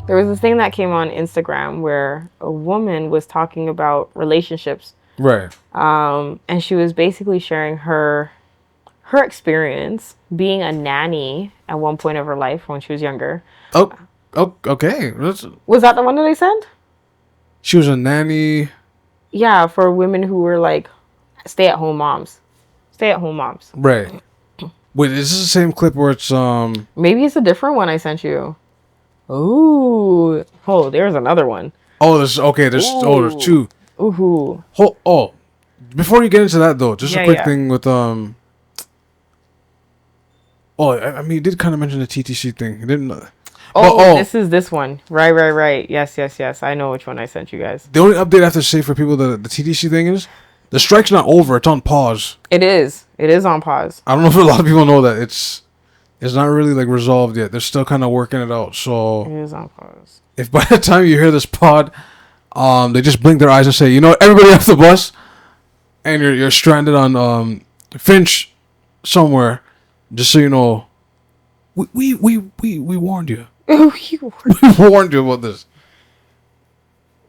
There was this thing that came on Instagram where a woman was talking about relationships. Right. And she was basically sharing her experience being a nanny at one point of her life when she was younger. Oh, okay. Was that the one that I sent? She was a nanny. Yeah, for women who were like stay-at-home moms. Right. Wait, is this the same clip where it's Maybe it's a different one I sent you. Ooh. Oh, there's another one. Oh, there's two. Ooh. Before you get into that though, just a quick thing with Oh, I mean, he did kind of mention the TTC thing. He didn't. This is this one. Right. Yes. I know which one I sent you guys. The only update I have to say for people that the TTC thing is, the strike's not over. It's on pause. It is. It is on pause. I don't know if a lot of people know that it's not really like resolved yet. They're still kind of working it out. So it is on pause. If by the time you hear this pod, they just blink their eyes and say, you know, everybody off the bus, and you're stranded on Finch somewhere, just so you know, we warned you. We warned you about this.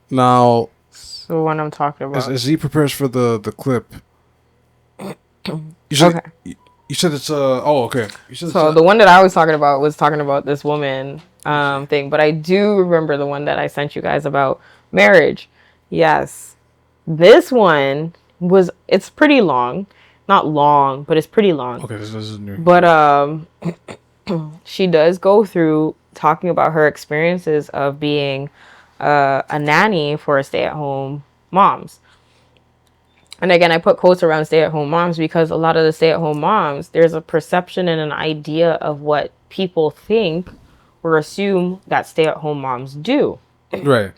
Now, so what I'm talking about, as he prepares for the clip, you said it's okay. You said so the one that I was talking about this woman thing, but I do remember the one that I sent you guys about marriage. Yes, this one it's pretty long, not long, but it's pretty long. Okay, this is new. But she does go through talking about her experiences of being a nanny for a stay-at-home moms. And again, I put quotes around stay-at-home moms because a lot of the stay-at-home moms, there's a perception and an idea of what people think or assume that stay-at-home moms do. Right.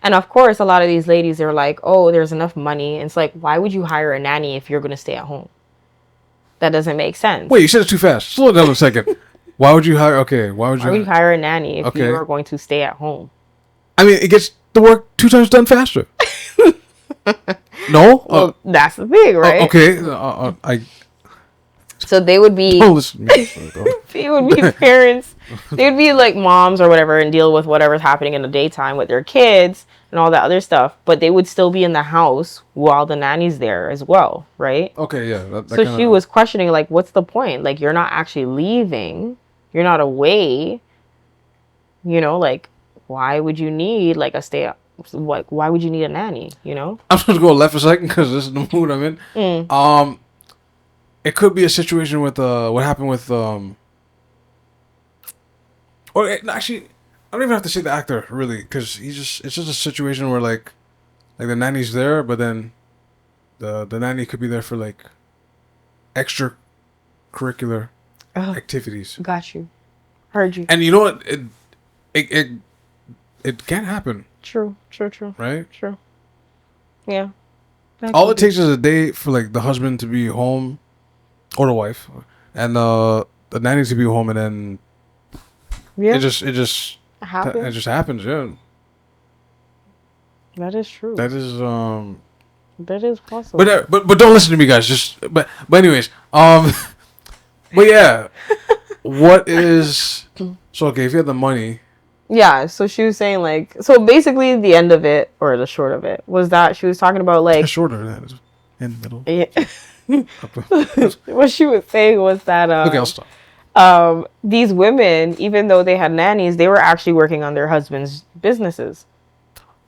And of course, a lot of these ladies are like, oh, there's enough money. And it's like, why would you hire a nanny if you're going to stay at home? That doesn't make sense. Wait, you said it too fast. Slow down a second. Why would you hire hire a nanny if you are going to stay at home? I mean, it gets the work 2 times done faster. No? Well, that's the thing, right? Okay. So they would be... Don't listen to me. They would be parents. They would be like moms or whatever and deal with whatever's happening in the daytime with their kids and all that other stuff. But they would still be in the house while the nanny's there as well, right? Okay, yeah. So she was questioning, like, what's the point? Like, you're not actually leaving. You're not away. You know, like, why would you need, like, why would you need a nanny, you know? I'm supposed to go left a second because this is the mood I'm in. It could be a situation with what happened with actually, I don't even have to say the actor really, because it's just a situation where like the nanny's there, but then the nanny could be there for like extracurricular activities. Got you. Heard you. And you know what? It can happen. True. Right? True. Yeah. All it takes is a day for like the husband to be home, or the wife, and the nanny to be home, and then it just happens. It just happens. Yeah. That is true. That is possible. But don't listen to me, guys. But anyways, but yeah, what is so okay if you have the money. Yeah, so she was saying like, so basically the end of it, or the short of it, was that she was talking about like... The shorter of that is in the middle. Yeah. What she was saying was that... okay, I'll stop. These women, even though they had nannies, they were actually working on their husbands' businesses.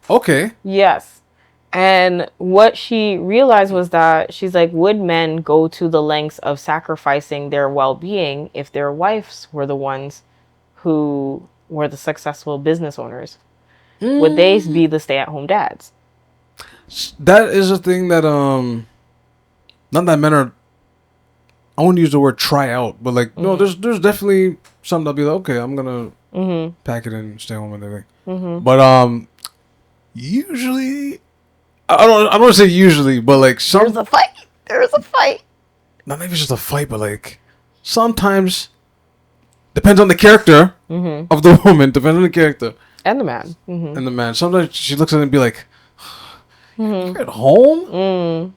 Okay. Yes. And what she realized was that she's like, would men go to the lengths of sacrificing their well-being if their wives were the ones who... were the successful business owners? Would they be the stay-at-home dads? That is a thing that not that men are, I wouldn't use the word try out, but like no, there's definitely something that'll be like, okay, I'm gonna pack it in and stay home and everything. But usually I don't want to say usually, but like there's a fight. Not maybe just a fight, but like sometimes depends on the character of the woman, depends on the character. And the man. And the man. Sometimes she looks at him and be like, you're at home?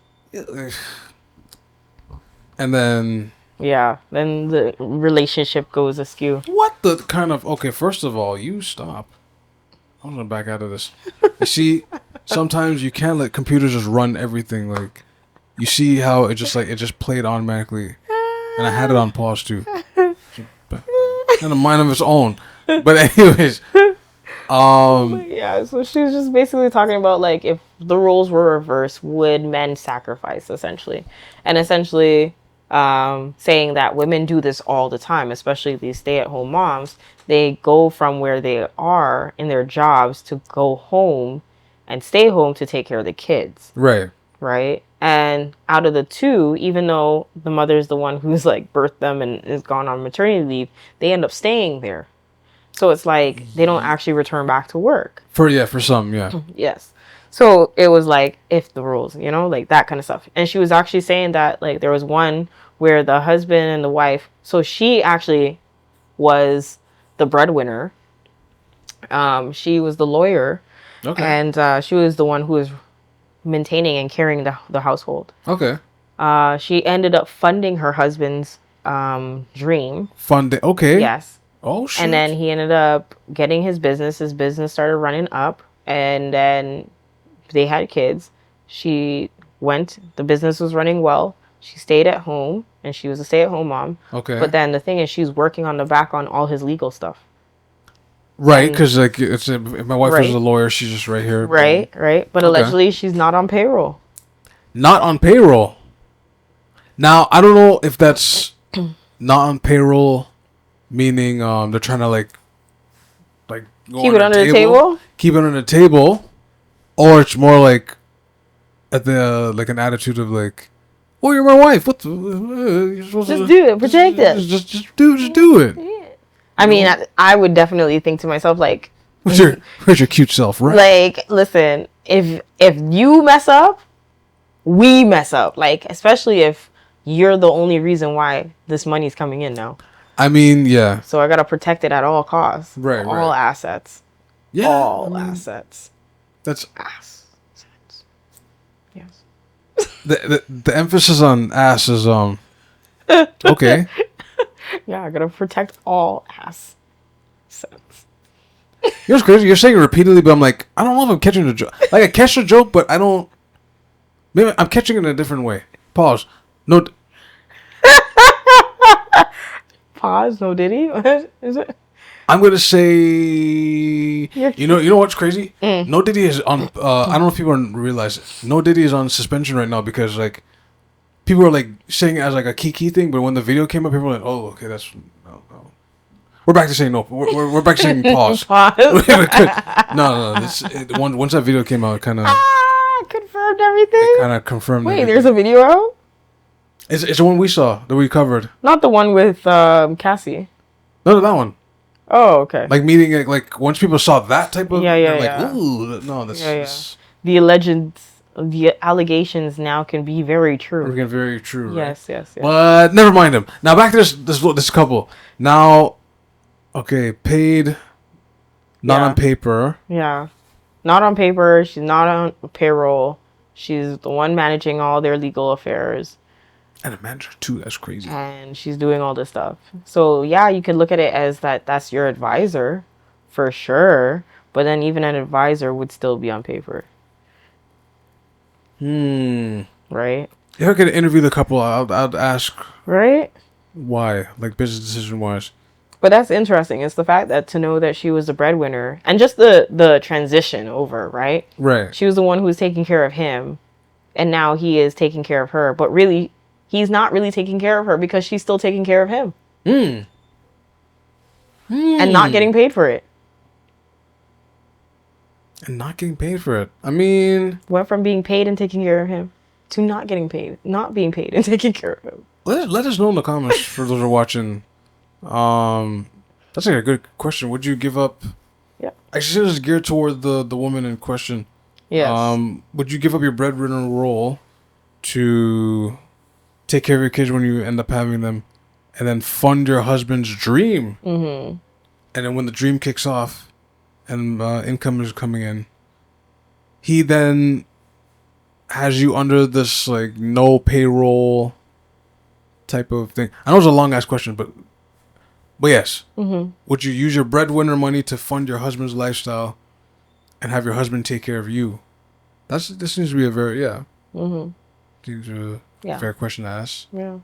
And then yeah, then the relationship goes askew. What the kind of... Okay, first of all, you stop. I'm gonna back out of this. You see, sometimes you can't let computers just run everything. Like, you see how it just played automatically, and I had it on pause too. And a mind of its own. But anyways, Yeah, so she was just basically talking about like if the roles were reversed, would men sacrifice essentially, and essentially saying that women do this all the time, especially these stay-at-home moms. They go from where they are in their jobs to go home and stay home to take care of the kids, right. right? And out of the two, even though the mother's the one who's like birthed them and is gone on maternity leave, they end up staying there. So it's like they don't actually return back to work. For some, yeah. Yes. So it was like if the rules, like that kind of stuff. And she was actually saying that like there was one where the husband and the wife, so she actually was the breadwinner. She was the lawyer, Okay. and she was the one who was maintaining and carrying the household. Okay. She ended up funding her husband's dream. Fun day. Okay. Yes. Oh shit. And then he ended up getting his business. His business started running up, and then they had kids. She went, the business was running well. She stayed at home, and she was a stay-at-home mom. Okay. But then the thing is, she's working on the back on all his legal stuff. Right, because like if my wife was Right. a lawyer, she's just right here. Right, right. But Okay. allegedly, she's not on payroll. Not on payroll. Now I don't know if that's not on payroll, meaning they're trying to like go Keep it under the table? keep it under the table, or it's more like at the like an attitude of like, oh, you're my wife. What the? You're supposed Just to do it. Protect it. Just do it. I mean, I would definitely think to myself, like, Where's your cute self, right? like, listen, if you mess up, we mess up. Like, especially if you're the only reason why this money's coming in now. I mean, yeah. So I gotta protect it at all costs. Right, all right. assets. Yeah. All I mean, assets. That's Assets. Yes. the emphasis on ass is okay. Yeah, I gotta protect all assets. You know what's crazy? You're saying it repeatedly, but I'm like, I don't know if I'm catching the joke. Like I catch the joke, but I don't. Maybe I'm catching it in a different way. Pause. No. Pause. No Diddy. What is it? I'm gonna say. You know what's crazy? No Diddy is on. I don't know if people realize it. No Diddy is on suspension right now because like people are like saying it as like a key thing, but when the video came up, people were like, "Oh, okay, that's no." We're back to saying no. We're back to saying pause. Pause. No. Once that video came out, it kind of Confirmed everything. Confirmed. Wait, everything. there's a video out? It's the one we saw that we covered. Not the one with Cassie. No, that one. Oh, okay. Like meeting like once people saw that type of Yeah, they're yeah. like, ooh, no, that's The allegations now can be very true. again very true. Right? Yes. But never mind him. Now back to this couple. Now, okay, paid, not on paper. Yeah. Not on paper. She's not on payroll. She's the one managing all their legal affairs. And a manager too. That's crazy. And she's doing all this stuff. So, yeah, you could look at it as that's your advisor for sure. But then even an advisor would still be on paper. Right? If I could interview the couple, I'd ask Right? why, like business decision wise. But that's interesting. It's the fact that to know that she was the breadwinner and just the transition over, right? Right. She was the one who was taking care of him, and now he is taking care of her. But really, he's not really taking care of her because she's still taking care of him. And not getting paid for it. And not getting paid for it. I mean, Went from being paid and taking care of him to not getting paid, not being paid and taking care of him. let us know in the comments for those who are watching. That's like a good question. Would you give up? Yeah. Actually, this is geared toward the woman in question. Yes. Would you give up your breadwinner role to take care of your kids when you end up having them, and then fund your husband's dream? Mm-hmm. And then when the dream kicks off, and income is coming in, he then has you under this like no payroll type of thing. I know it's a long ass question, but yes. Mm-hmm. Would you use your breadwinner money to fund your husband's lifestyle and have your husband take care of you? This seems to be a very seems a fair question to ask. Yeah.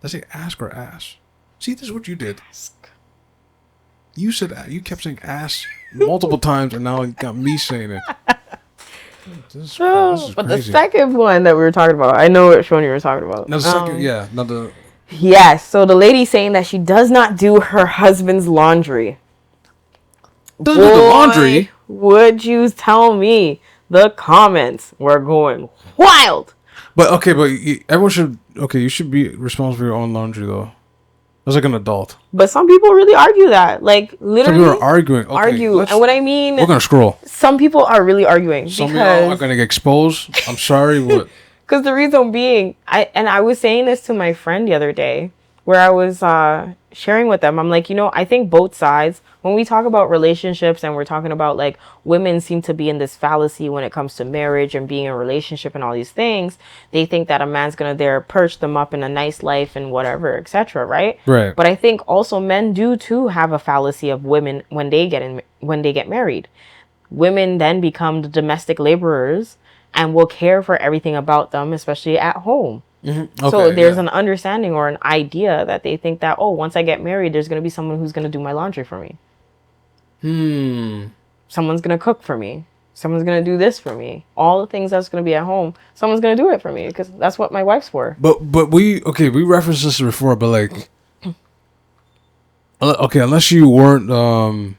Let's say ask or ass. See, this is what you did. You said you kept saying ass multiple times, and now you got me saying it. This is but crazy. the second one that we were talking about, I know which one you were talking about. No, the second, not the. Yes, so the lady saying that she does not do her husband's laundry. Doesn't do the laundry. Would you tell me? The comments were going wild. But everyone should. Okay, you should be responsible for your own laundry though. As like an adult. But some people really argue that. Like, literally. Some people are arguing. Okay, and what I mean... We're going to scroll. Some people are really arguing. Some people are going to get exposed. I'm sorry, but... Because the reason being... I was saying this to my friend the other day, where I was sharing with them. I'm like, I think both sides... When we talk about relationships and we're talking about, like, women seem to be in this fallacy when it comes to marriage and being in a relationship and all these things. They think that a man's going to perch them up in a nice life and whatever, etc., right? Right. But I think also men do, too, have a fallacy of women when they get married. Women then become the domestic laborers and will care for everything about them, especially at home. Mm-hmm. Okay, so there's an understanding or an idea that they think that, once I get married, there's going to be someone who's going to do my laundry for me. Someone's going to cook for me. Someone's going to do this for me. All the things that's going to be at home, someone's going to do it for me because that's what my wife's for. But we referenced this before, but like, okay, unless you weren't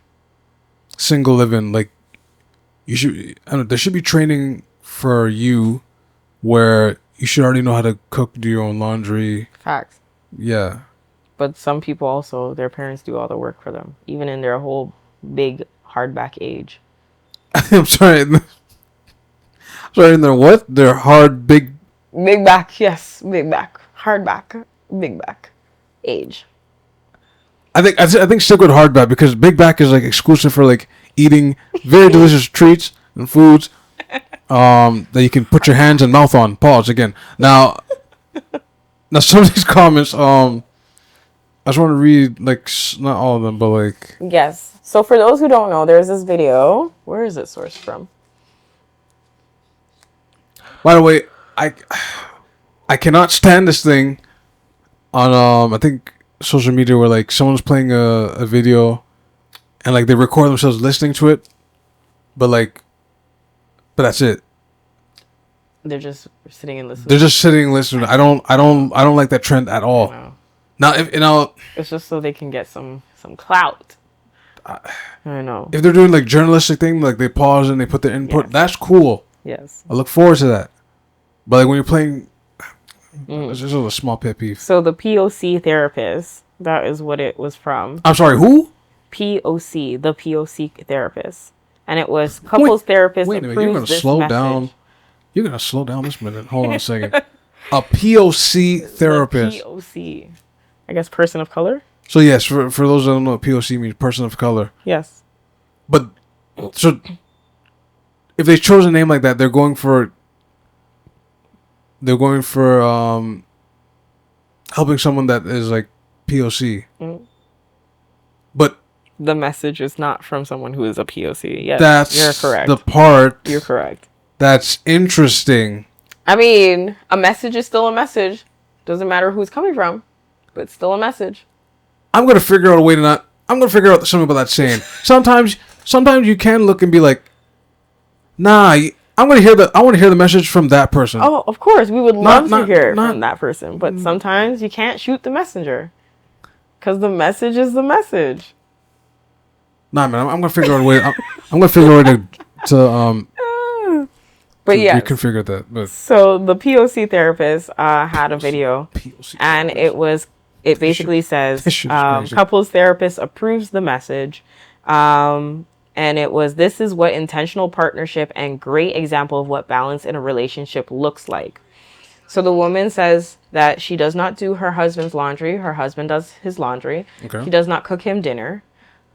single living, like, you should, there should be training for you where you should already know how to cook, do your own laundry. Facts. Yeah. But some people also, their parents do all the work for them, even in their whole big hardback age. I'm sorry. Sorry, in their what? Their hard big back, yes, big back, hardback, big back age. I think stick with hardback because big back is like exclusive for like eating very delicious treats and foods that you can put your hands and mouth on. Pause again. Now some of these comments I just want to read like not all of them, but like yes. So for those who don't know, there's this video. Where is it sourced from? By the way, I cannot stand this thing on I think social media where like someone's playing a video and like they record themselves listening to it, but that's it. They're just sitting and listening. They're just sitting and listening. I don't like that trend at all. Now if it's just so they can get some clout. I know. If they're doing like journalistic thing, like they pause and they put their input, that's cool. Yes. I look forward to that. But like when you're playing, it's just a small pet peeve. So the POC therapist, that is what it was from. I'm sorry, who? POC, the POC therapist. And it was couples therapist. Wait a minute, you're going to slow down. You're going to slow down this minute. Hold on a second. A POC therapist. POC. I guess person of color? So yes, for those that don't know what POC means, person of color. Yes. But, so, if they chose a name like that, they're going for helping someone that is like POC. But the message is not from someone who is a POC. Yes, that's you're correct. The part. You're correct. That's interesting. I mean, a message is still a message. Doesn't matter who it's coming from, but it's still a message. I'm going to figure out a way to not... I'm going to figure out something about that saying. Sometimes you can look and be like, nah, I want to hear the message from that person. Oh, of course. We would love to hear it from that person. But sometimes you can't shoot the messenger. Because the message is the message. Nah, man. I'm going to figure out a way... I'm going to figure out a way to but yeah, reconfigure that. But. So the POC therapist had a video, and it basically says couples therapist approves the message, and it was, this is what intentional partnership and great example of what balance in a relationship looks like. So the woman says that she does not do her husband's laundry. Her husband does his laundry. Okay. She does not cook him dinner.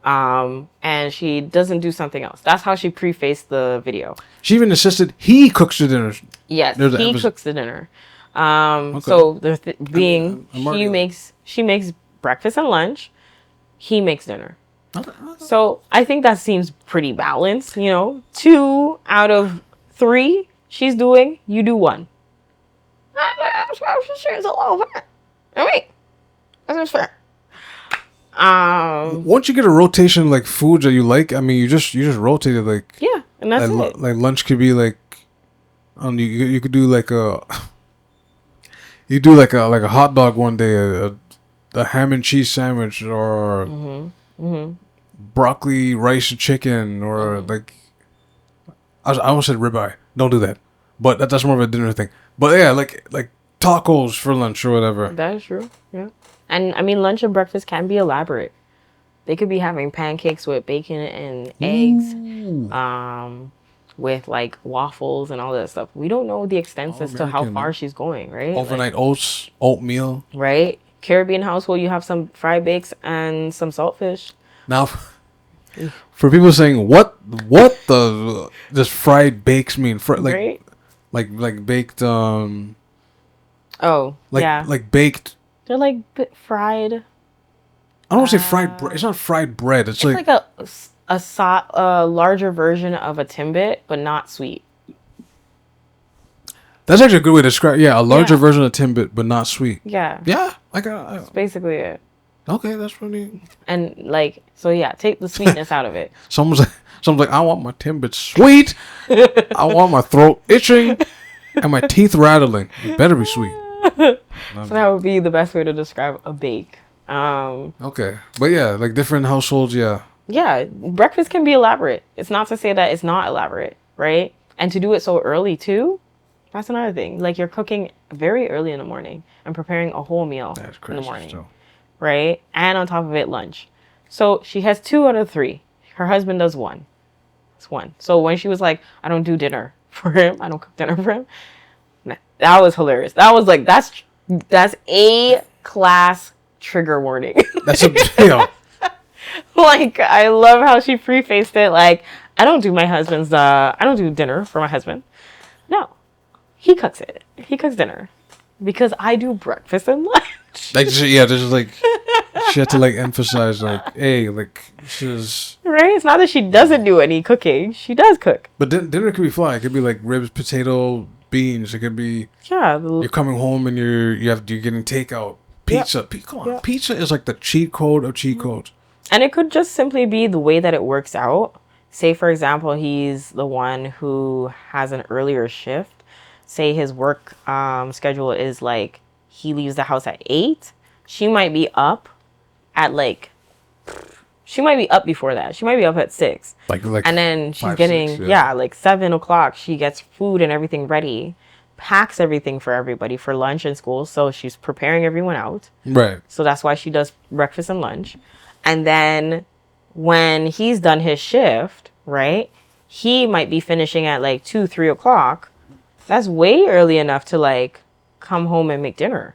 And she doesn't do something else. That's how she prefaced the video. She even insisted he cooks the dinner. Yes, he cooks the dinner. Okay. So being I'm already like, she makes breakfast and lunch. He makes dinner. okay. So I think that seems pretty balanced. 2 out of 3 she's doing. You do one. That's a little fair. I mean, that's fair. Once you get a rotation like foods that you like, I mean, you just rotate it like. Yeah, and that's it. Like lunch could be like, you could do like you do like a hot dog one day, a ham and cheese sandwich, or broccoli, rice and chicken, or like I almost said ribeye. Don't do that. But that's more of a dinner thing. But yeah, like tacos for lunch or whatever. That is true. Yeah. And I mean, lunch and breakfast can be elaborate. They could be having pancakes with bacon and eggs, with like waffles and all that stuff. We don't know the extent as to how far she's going, right? Overnight oats, oatmeal. Right? Caribbean household, you have some fried bakes and some saltfish. Now, for people saying what does fried bakes mean? Right? Like baked Oh, yeah. like baked. They're like fried. I don't want to say fried bread. It's not fried bread. It's like a larger version of a Timbit, but not sweet. That's actually a good way to describe. Yeah, a larger version of Timbit, but not sweet. Yeah. Yeah, That's basically it. Okay, that's funny. And take the sweetness out of it. Someone's like, I want my Timbit sweet. I want my throat itching and my teeth rattling. It better be sweet. So that would be the best way to describe a bake. Okay, but yeah, like different households, yeah. Yeah, breakfast can be elaborate. It's not to say that it's not elaborate, right? And to do it so early too, that's another thing. Like you're cooking very early in the morning and preparing a whole meal in the morning, so. Right? And on top of it, lunch. So she has 2 out of 3. Her husband does 1. It's 1. So when she was like, I don't do dinner for him, I don't cook dinner for him, that was hilarious. That was like, that's a class trigger warning. That's a Like, I love how she prefaced it like, I don't do I don't do dinner for my husband. No, he cooks it. He cooks dinner because I do breakfast and lunch. Like, yeah, there's like, she had to like emphasize like, hey, like she's right. It's not that she doesn't do any cooking; she does cook. But dinner could be fly. It could be like ribs, potato, beans. It could be you're coming home and you're getting takeout pizza. Yep. Come on, pizza is like the cheat code of cheat codes. And it could just simply be the way that it works out. Say, for example, he's the one who has an earlier shift. Say his work schedule is like he leaves the house at 8. She might be up at she might be up before that. She might be up at 6. Like and then she's 5, getting 6, yeah. like 7 o'clock. She gets food and everything ready, packs everything for everybody for lunch and school. So she's preparing everyone out. Right. So that's why she does breakfast and lunch. And then when he's done his shift, right, he might be finishing at like 2, 3 o'clock. That's way early enough to like come home and make dinner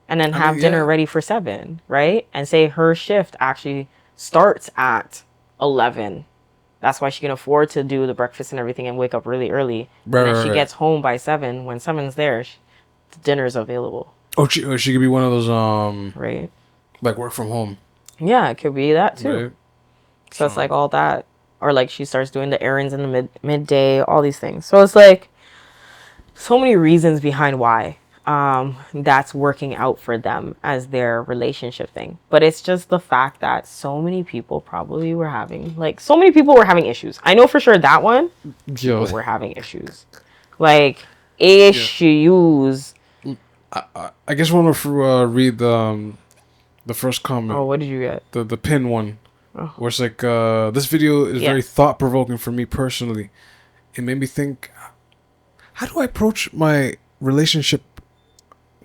and then have dinner ready for 7, right? And say her shift actually starts at 11. That's why she can afford to do the breakfast and everything and wake up really early. Right, and then she gets home by 7. When 7's there, the dinner's available. Oh, she could be one of those right, like work from home. Yeah, it could be that too. Right. So it's like all that, or like she starts doing the errands in the midday, all these things. So it's like so many reasons behind why that's working out for them as their relationship thing. But it's just the fact that so many people probably were having issues. I know for sure that one people were having issues, like issues. I guess I want to read the first comment. Oh, what did you get? The pin one. Oh. Where it's like, this video is very thought-provoking for me personally. It made me think, how do I approach my relationship?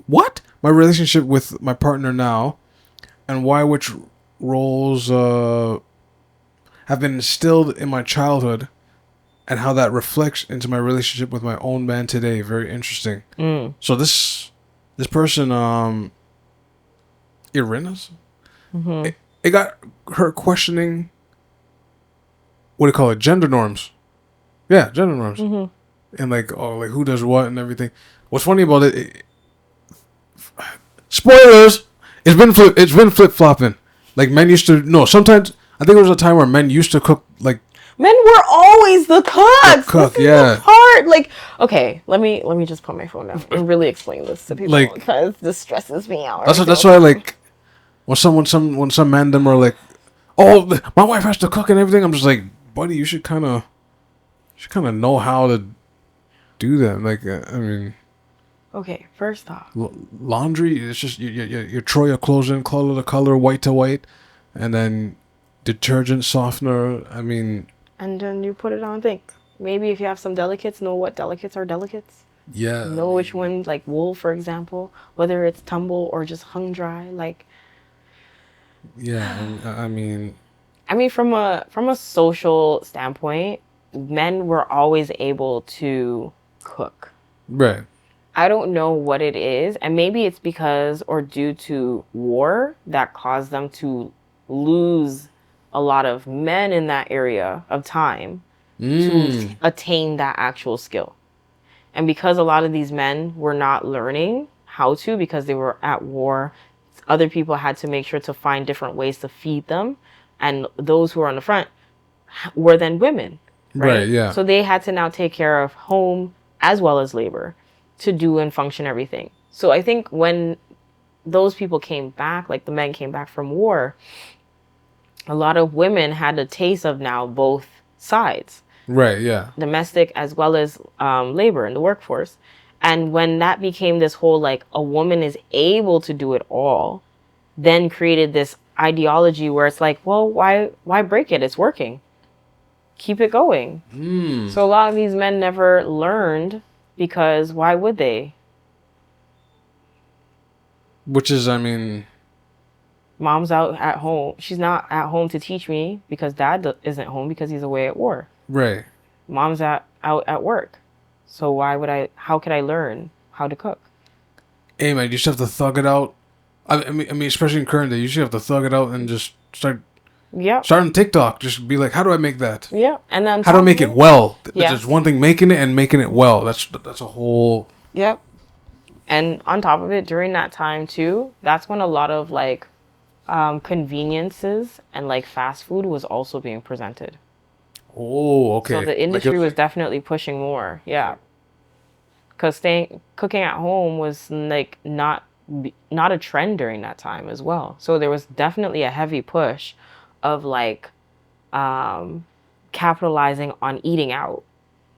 What? My relationship with my partner now, and why which roles have been instilled in my childhood, and how that reflects into my relationship with my own man today. Very interesting. So this person, Irina's, it got her questioning, what do you call it, gender norms. Yeah, gender norms. And like, oh, like who does what and everything. what's funny about it, spoilers, it's been flip flopping. Like men used to no. Sometimes I think there was a time where men used to cook like Men were always the cooks. cook. This is Yeah, the part. Like, okay, let me just put my phone down and really explain this to people like because this stresses me out. that's why like when some men them are like, oh, my wife has to cook and everything. I'm just like, buddy, you should kind of know how to do that. Like, I mean, Okay, first off, laundry. It's just you throw your clothes in, color to color, white to white, and then detergent, softener. I mean, and then you put it on. Think maybe if you have some delicates, know what delicates are delicates. yeah, Know which one, like wool, for example, whether it's tumble or just hung dry. Like, yeah. I mean, from a social standpoint, men were always able to cook. Right, I don't know what it is, and maybe it's because or due to war that caused them to lose a lot of men in that area of time to attain that actual skill. And because a lot of these men were not learning how to because they were at war, other people had to make sure to find different ways to feed them. And those who were on the front were then women, right, right? yeah, So they had to now take care of home as well as labor to do and function everything. So I think when those people came back, like the men came back from war, a lot of women had a taste of now both sides, right, yeah, domestic as well as labor in the workforce. And when that became this whole like a woman is able to do it all, then created this ideology where it's like, well, why break it? It's working. Keep it going. So a lot of these men never learned because why would they? which is, I mean, Mom's out at home. She's not at home to teach me because dad isn't home because he's away at war. right. Mom's out at work. So why would how could I learn how to cook? Hey man, you just have to thug it out. I mean, especially in current day, you just have to thug it out and just Yep. start on TikTok. Just be like, how do I make that? Yeah. And then How do I make it well? Yes. There's one thing making it and making it well. That's a whole. Yep. And on top of it, during that time too, that's when a lot of like conveniences and like fast food was also being presented. Oh, okay. So the industry was definitely pushing more. Yeah. Because cooking at home was like not a trend during that time as well. So there was definitely a heavy push of like capitalizing on eating out.